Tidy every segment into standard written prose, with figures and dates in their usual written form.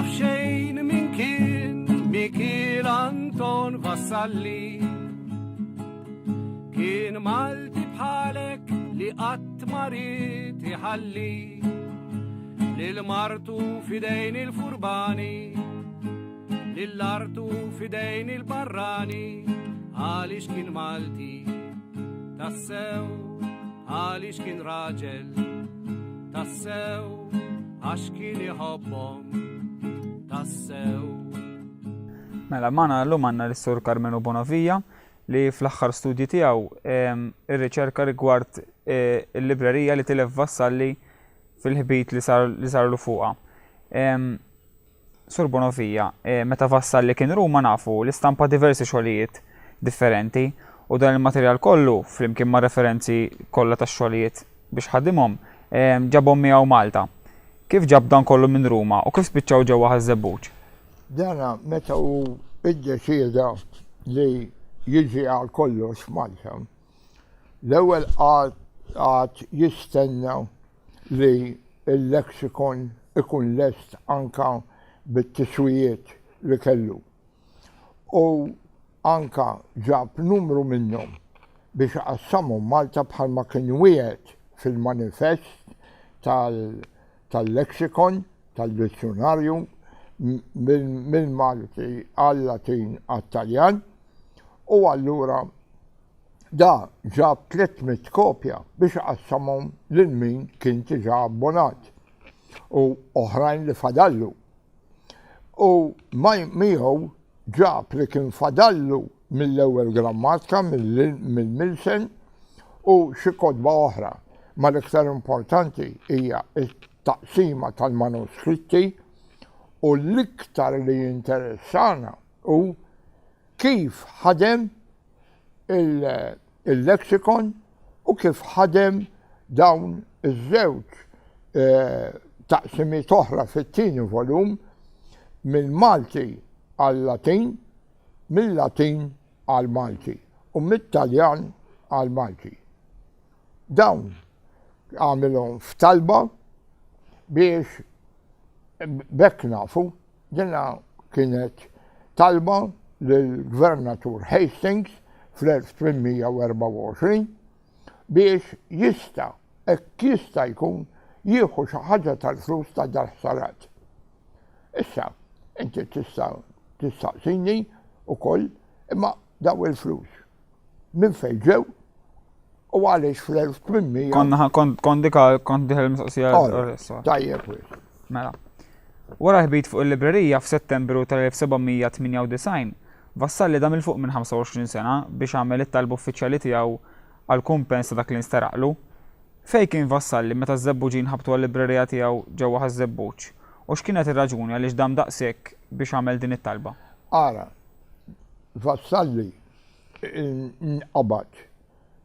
jaf xejn min kien Mikiel Anton Vassalli. Kien Malti bħalek li qatt ma rid iħalli lil-martu fidejn il-furbani, lill-artu fidejn il-barrani, għaliex kien Malti tassew, għaliex kien raġel tassew, għax kien iħobbhom tassew. Mela, magħna llum għandna l-Sur Karmenu Bonavia li fl-aħħar studji tiegħu ir-riċerka rigward il-librerija li tilef Vassalli fil-ħbit li sarlu fuqha. Sur Bonavia, meta Vassalli kien Ruma nafu l-istampa diversi xogħlijiet differenti u dan il-materjal kollu flimkien ma' referenzi kollha tax-xogħlijiet biex ħaddimhom ġabhom miegħu Malta. Kif ġab dan kollu minn Ruma u kif spiċċaw ġewwa Ħaż-Żebbuġ? Dana meta hu iddeċieda li jiġi għal kollox Malta, l-ewwel qatt jistenna li l-leksikon ikun lest anka bit-tiswijiet li kellu. U anka ġab numru minnhom biex qassamhom Malta bħalma kien wieħed fil-manifest tal-leksikon, tad-dizzjunarju mill-Malti għal-Latin għat-Taljan, u allura da ġab 300 kopja biex qassamhom lil min kien diġà abbonat u oħrajn li fadallu. U miegħu ġab li kien fadallu mill-ewwel grammatika mill-Milsen u xi kotba oħra. Ma l-iktar importanti hija t-taqsima tal-manuskritti u l-iktar li jinteressana u kif ħadem il-leksikon u kif ħadem dawn iż-żewġ taqsimiet oħra fit-tieni volum mill-Malti għal-Latin, mill-Latin għal-Malti u mit-Taljan għal-Malti. Dawn għamilhom f'talba biex bekk nafu dinha kienet talba lill-Gvernatur Hastings fl-1824 biex jista' jkun jieħu xi ħaġa tal-flus ta' dar-ħsarat. Issa, inti tistaqsini wkoll imma daw il-flus. Minn fejn ġew u għaliex fl-1800. Kont dik il-mistoqsija. Tajjeb wis. Mela. Wara ħbit fuq il-librerija f'Settembru tal-1798, Vassalli dam il-fuq minn 25 sena biex għamel it-talba uffiċjali tiegħu għall-kumpens ta' dak li nstaraqlu. Fejn kien Vassalli meta Żebbuġ jinħabtu għall-librerija tiegħu ġewwa Ħaż-Żebbuġ u x'kienet ir-raġuni għaliex dam daqshekk biex għamel din it-talba? Ara, Vassalli inqabad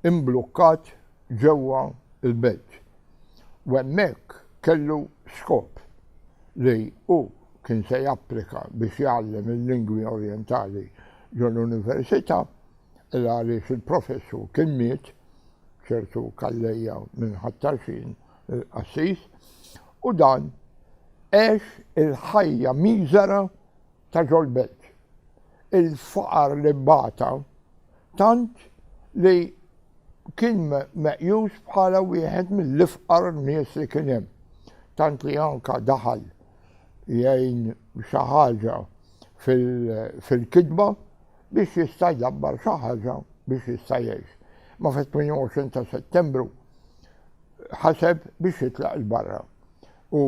imblukkat ġewwa il-belt u hemmhekk kellu skop li hu kien se japplika biex jgħallem il-lingwi orjentali ġol l-Università għaliex il-professur kien miet ċertu Kallejja minn ħattarxin Assis u dan għex il-ħajja miżera ta' ġol belt. Il-faqar li bata tant li kien meqjus bħala wieħed mill-ifqar nies li kien hemm. Tant li anka daħal jgħin xi ħaġa fil-kitba biex jista' jdabbar xi ħaġa biex jista' jgħix. Ma fit-28 ta' Settembru ħaseb biex jitlaq il-barra. U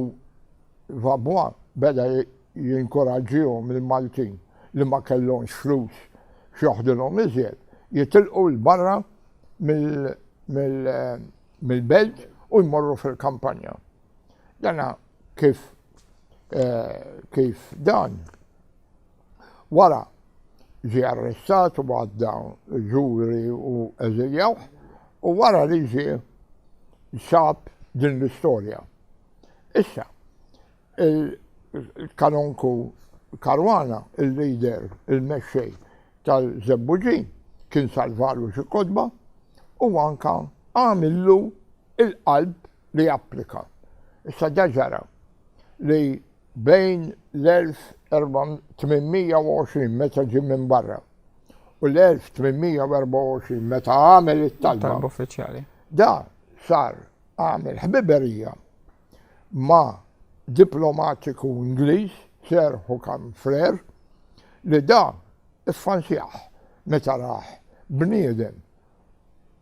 Vabwa beda jinkoraġġihom il-Maltin li ma kellhomx flus x'joħdilhom iżjed jitilqu l-barra mill-belt u jmorru fil-kampanja. Dana kif dan wara ġie arrestat u għadda ġuri u eżiljawh u wara li ġie sab din l-istorja. Issa, il-kanonku Karwana, il-lider, il-mexxej tal-Żebbuġin kien salvalu xi kotba u anka għamillu il-qalb li japplika. Issa ġara li bejn l-1820 meta ġie minn barra u l-1824 meta għamel it-talba uffiċjali. da sar għamel ħbiberija ma' diplomatiku Ingliż, Sir Hukam Frer, li da iffansjaħ meta raħ bniedem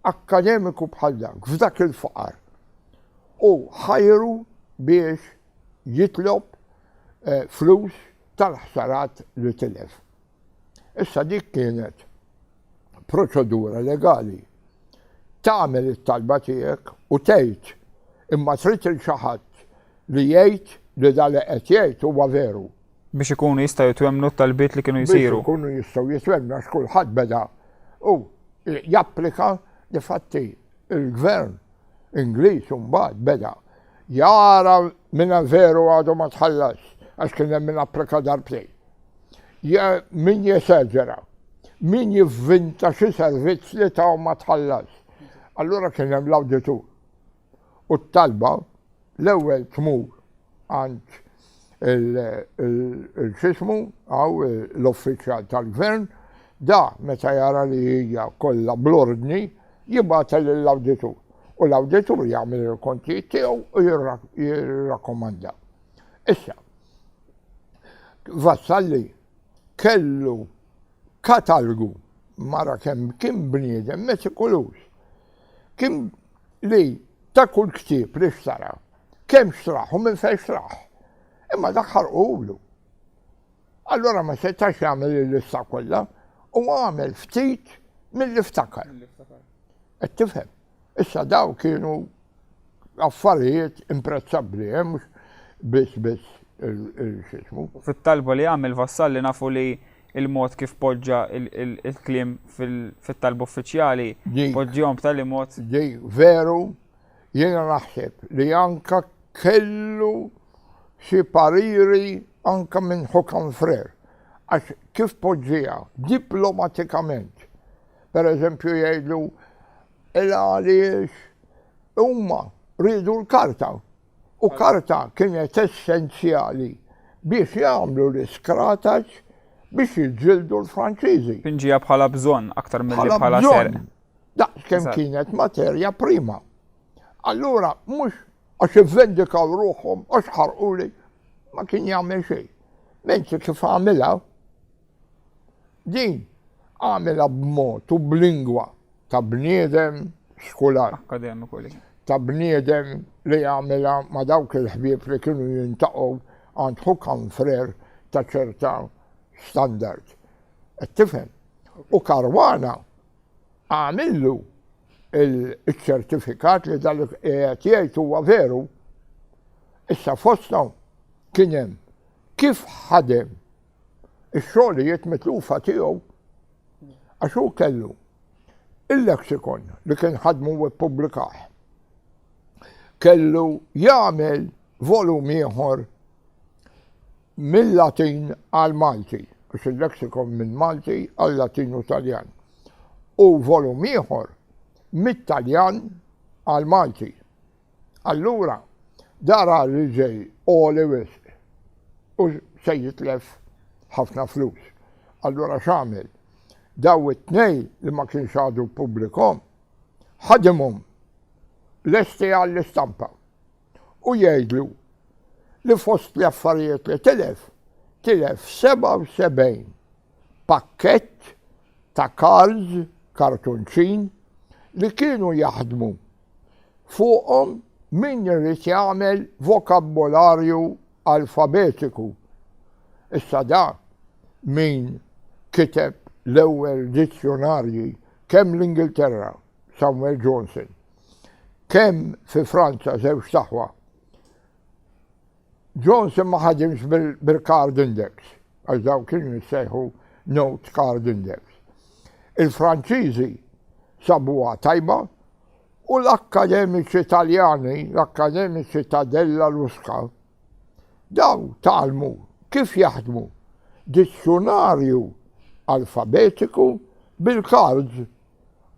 akademiku bħal dak f'dak il-faqar u ħajru biex jitlob flus tal-ħsarat li tilef. Issa dik kienet proċedura legali tagħmel it-talba tiegħek u tgħid imma trid il xi ħadd li jgħid li da li qed jgħid huwa veru. Biex ikunu jistgħu jitwemmnu t-talbiet li kienu jsiru. Biex ikunu jistgħu jitwemmnu għax kulħadd beda u japplika li fatti il-gvern Ingliż mbagħad beda jara minna veru għadu ma tħallas għax kien hemm min applika darbtejn. Min jeseġera, min jivvinta xi servizz li taw ma tħallas. Allura kien hemm l-awditur. U t-talba l-ewwel tmur għand il-xismu għaw l-uffiċjal tal-gvern, da meta jara li hija kollha bl-ordni jibgħatha lill-awditur. U l-awditur jagħmel il-kontijiet tiegħu u jirrakkomanda. Issa, Vassalli kellu katalgu mara kemm kien bniedem metikulus. Kien li ta' kull ktieb li xtara, kemm xtraħ u minn fejn xtraħ. Imma dak ħarqulu. Allura ma setax jagħmel il-lista kollha u għamel ftit mill-li ftakar. Qed tifhem. Issa daw kienu affarijiet imprezzabbli, mhux biss il-xismu. Fit-talba li għamel Vassalli nafu li il-mod kif poġġa il-kliem fit-talba uffiċjali poġġihom b'tali mod. Veru, jiena naħseb li anka kellu xi pariri anka minn Hukam Frer. Għax kif poġġija diplomatikament. Per eżempju jgħidlu il-għaliex huma ridu l-karta. U karta kienet essenzjali biex jagħmlu l-iskrataġġ biex jiġġieldu l-Franċiżi. Pinġija bħala bżonn aktar milli bħala serq. Daqs kemm kienet materja prima. Allura mhux għax ivvendikaw ruħhom għax ħarquli ma kien jagħmel xejn. Mentre kif għamilha din għamilha b'mod u b'lingwa ta' bniedem skular. Akademiku li. Ta' bniedem li jagħmilha ma' dawk il-ħbieb li kienu jintaqgħu għand Hukam Frer ta' ċerta standard. Qed tifhem. U Karwana għamillu il-ċertifikat li dal qed jgħid huwa veru. Issa fostna kien hemm kif ħadem ix-xogħlijiet mitlufa tiegħu għax hu kellu il-leksikon li kien ħadmu u ppubblikah. Kellu jagħmel volum ieħor mill-Latin għal Malti, biex il-leksikon minn Malti għal Latin u Taljan. U volum ieħor mit-Taljan għal Malti. Allura, dara li ġej oli wisq u se jitlef ħafna flus. Allura x'għamel? Daw it-tnej li ma kienx għadu pubblikom ħadimhom lesti għall-istampa u jgħidlu li fost l-affarijiet li tilef 77 pakkett ta' kartunċin li kienu jaħdmu fuqhom min irrid jagħmel vokabbolarju alfabetiku. Issa da min kiteb l-ewwel dizzjunarji kemm l-Ingilterra, Samuel Johnson, kemm fi Franza żewġ taħwa. Johnson ma ħadimx bil-card index, għax daw kienu jissejħu note card index. Il-Franċiżi sabuha tajba u l-akkademiċi Taljani, l-akkademiċi ta' Della Luska, daw talmu kif jaħdmu dizzjunarju alfabetiku bil-cards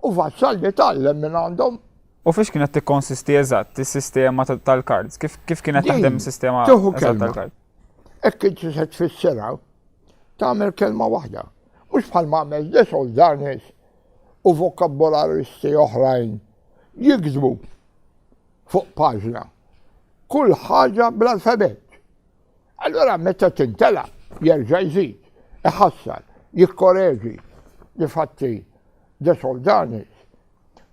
u Vassalli tallem minn għandhom. U fiex kienet tikkonsisti eżatt is-sistema tal-cards? Kif kienet taħdem is-sistema tal-cards? Ekk inti se tfissirha tagħmel kelma waħda. Mhux bħal m'għamel desoldarnis u vokabolaristi oħrajn jikdbu fuq paġna. Kull ħaġa bl-alfabet. Allura meta tintela jerġa' jżid, iħassar, jikkoreġi, jifatti desoldarnis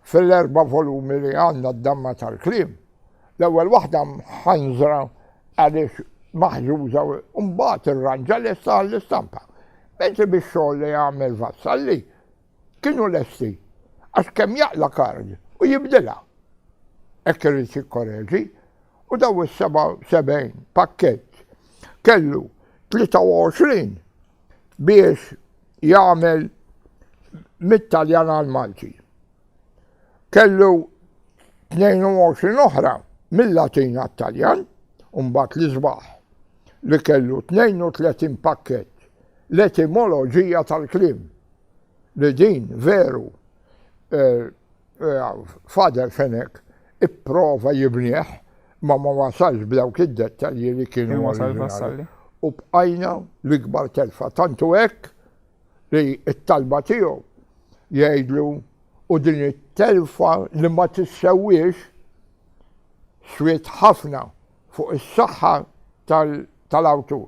fil-4 volumi li għandna d-damma tal-kliem. L-ewwel waħda mħanżra għaliex maħġuża u mbagħad irranġa lesta għall-istampa. Mentre bix-xogħol li jagħmel Vassalli kienu lesti għax kemm jaqla kard u jibdilha. Hekk irid jikkoreġi u daw is-77 pakkett kellu 23 biex jagħmel mit-Taljan għal-Malti. Kellu 22 oħra mill-Latin għat-Taljan u mbagħad l-isbaħ li kellu 32 pakkett l-etimoloġija tal-kliem li din veru Fader Fenek ipprova jibnieħ ma wasalx b'dawk id-dettalji li kienu oriġinali. U bqajna l-ikbar telfa tantu hekk li t-talba tiegħu jgħidlu u din it-telfa li ma tissewwiex swiet ħafna fuq is-saħħa tal-Awtur,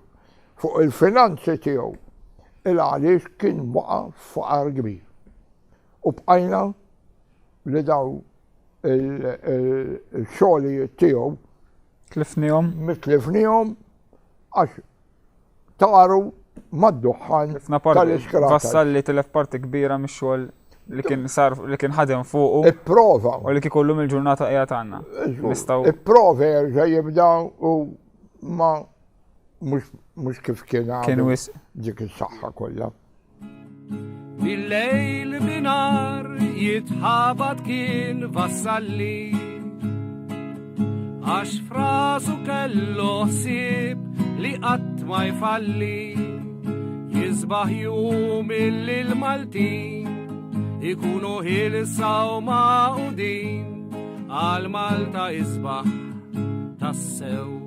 fuq il-finanzi tiegħu il-għaliex kien waqa' faqar kbir. U bqajna li daw il-xogħlijiet tiegħu mitlifnihom għax taru mad-duħħan tal-iskrata. Vassalli tilef parti kbira mix-xogħol li kien ħadem fuqu. Ipprova. U li kien kollu mill-ġurnata qiegħed għandna. Ipprova jerġa' jibda u ma mhux kif kien għadu dik is-saħħa kollha. Bil-lejl binar jitħabad kien Vassalli għax frasu kellu ħsieb li qatt ma jfalli jisbaħ jum il-Maltin ikunu ħilsa u maqudin għal Malta isbaħ tassew.